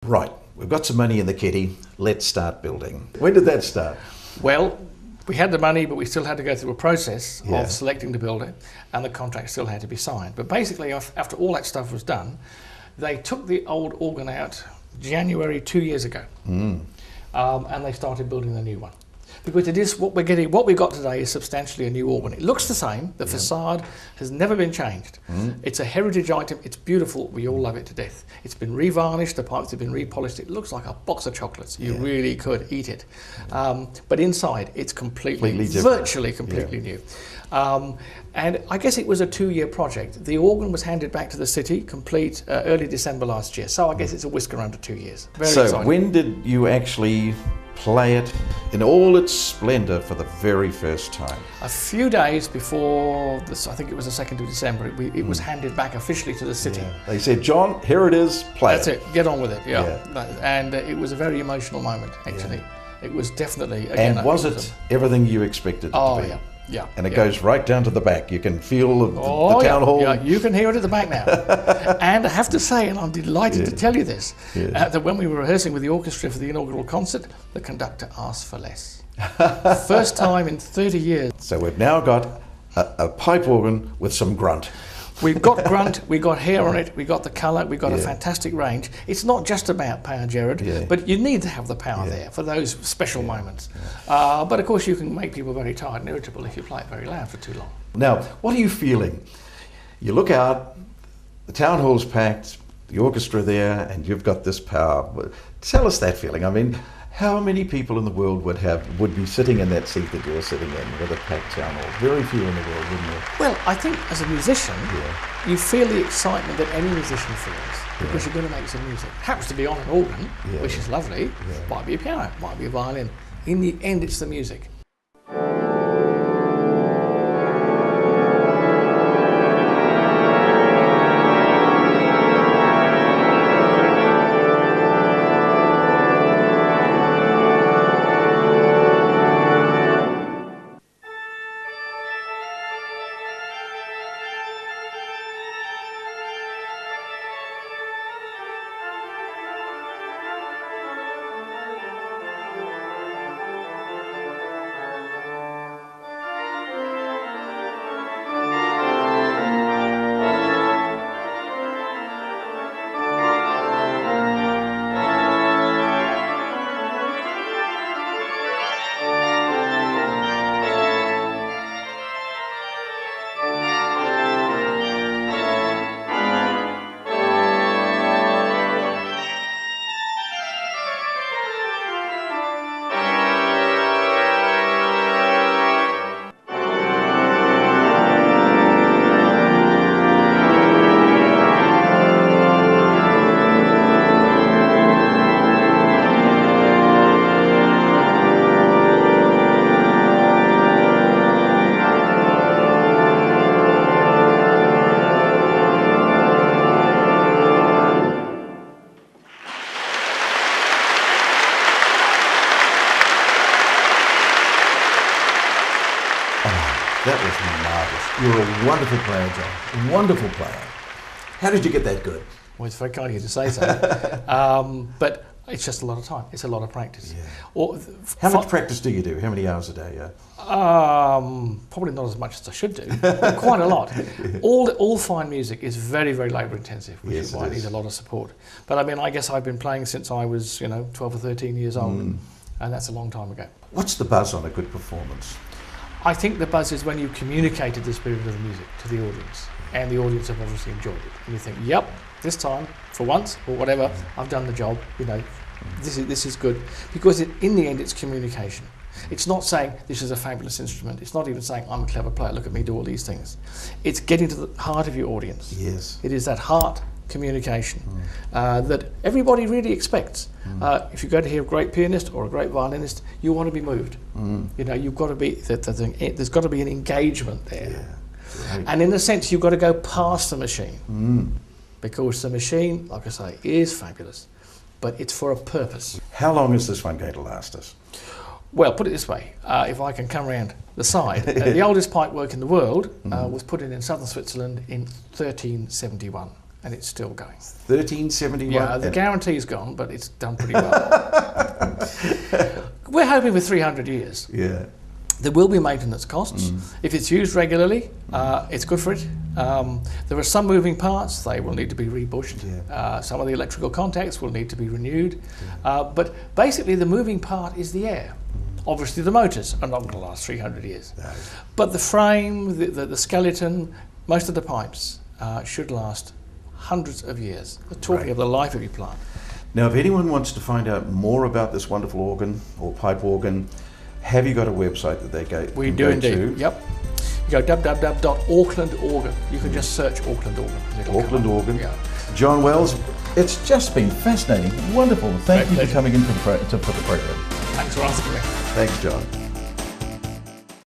Right, we've got some money in the kitty. Let's start building. When did that start? Well, we had the money, but we still had to go through a process Yeah. of selecting the builder, and the contract still had to be signed. But basically, after all that stuff was done, they took the old organ out January 2 years ago, and they started building the new one. Because it is what we're getting. What we got today is substantially a new organ. It looks the same. The facade has never been changed. It's a heritage item. It's beautiful. We all love it to death. It's been revarnished. The pipes have been repolished. It looks like a box of chocolates. You really could eat it. But inside, it's completely virtually completely new. And I guess it was a 2-year project. The organ was handed back to the city, complete, early December last year. So I guess it's a whisker under 2 years. Very exciting. When did you actually play it in all its splendour for the very first time? A few days before this, I think it was the 2nd of December, it was handed back officially to the city. Yeah. They said, John, here it is, play That's it, get on with it, Yeah. And it was a very emotional moment, actually. It was definitely, again... And was it everything you expected it to be? Yeah. And it goes right down to the back. You can feel the town hall. Yeah, you can hear it at the back now. And I have to say, and I'm delighted to tell you this, that when we were rehearsing with the orchestra for the inaugural concert, the conductor asked for less. First time in 30 years. So we've now got a pipe organ with some grunt. We've got grunt, we got hair on it, we got the colour, we got a fantastic range. It's not just about power, Gerard, but you need to have the power there for those special moments. But of course you can make people very tired and irritable if you play it very loud for too long. Now, what are you feeling? You look out, the town hall's packed, the orchestra there, and you've got this power. Tell us that feeling. I mean, how many people in the world would be sitting in that seat that you're sitting in with a packed town hall? Very few in the world, wouldn't there? Well, I think as a musician, you feel the excitement that any musician feels because you're going to make some music. Happens to be on an organ, which is lovely. Might be a piano, might be a violin. In the end, it's the music. That was marvellous. You're a wonderful player, John. Wonderful player. How did you get that good? Well, it's very kind of you to say so. But it's just a lot of time. It's a lot of practice. How much practice do you do? How many hours a day? Probably not as much as I should do, but quite a lot. All fine music is very, very labour intensive, which is why it needs a lot of support. But I mean, I guess I've been playing since I was, 12 or 13 years old, and that's a long time ago. What's the buzz on a good performance? I think the buzz is when you communicated the spirit of the music to the audience, and the audience have obviously enjoyed it. And you think, yep, this time, for once, or whatever, I've done the job, this is good. Because in the end, it's communication. It's not saying, this is a fabulous instrument. It's not even saying, I'm a clever player, look at me do all these things. It's getting to the heart of your audience. Yes. It is that heart communication that everybody really expects. If you go to hear a great pianist or a great violinist, you want to be moved. You've got to be, there's got to be an engagement there. Yeah, right. And in a sense, you've got to go past the machine. Because the machine, like I say, is fabulous, but it's for a purpose. How long is this one going to last us? Well, put it this way, if I can come around the side, the oldest pipework in the world was put in southern Switzerland in 1371. and it's still going. 1371? Yeah, the guarantee's gone, but it's done pretty well. We're hoping for 300 years. Yeah. There will be maintenance costs. If it's used regularly, it's good for it. There are some moving parts, they will need to be rebushed. Yeah. Some of the electrical contacts will need to be renewed. But basically the moving part is the air. Obviously the motors are not going to last 300 years. No. But the frame, the skeleton, most of the pipes should last hundreds of years. We're talking of the life of your plant. Now, if anyone wants to find out more about this wonderful organ or pipe organ, have you got a website that they go? We do indeed. Yep. You go www.aucklandorgan. You can just search Auckland Organ. Auckland Organ. Yeah. John Wells, it's just been fascinating, wonderful. Thank you Great for coming in for the program. Thanks for asking me. Thanks, John.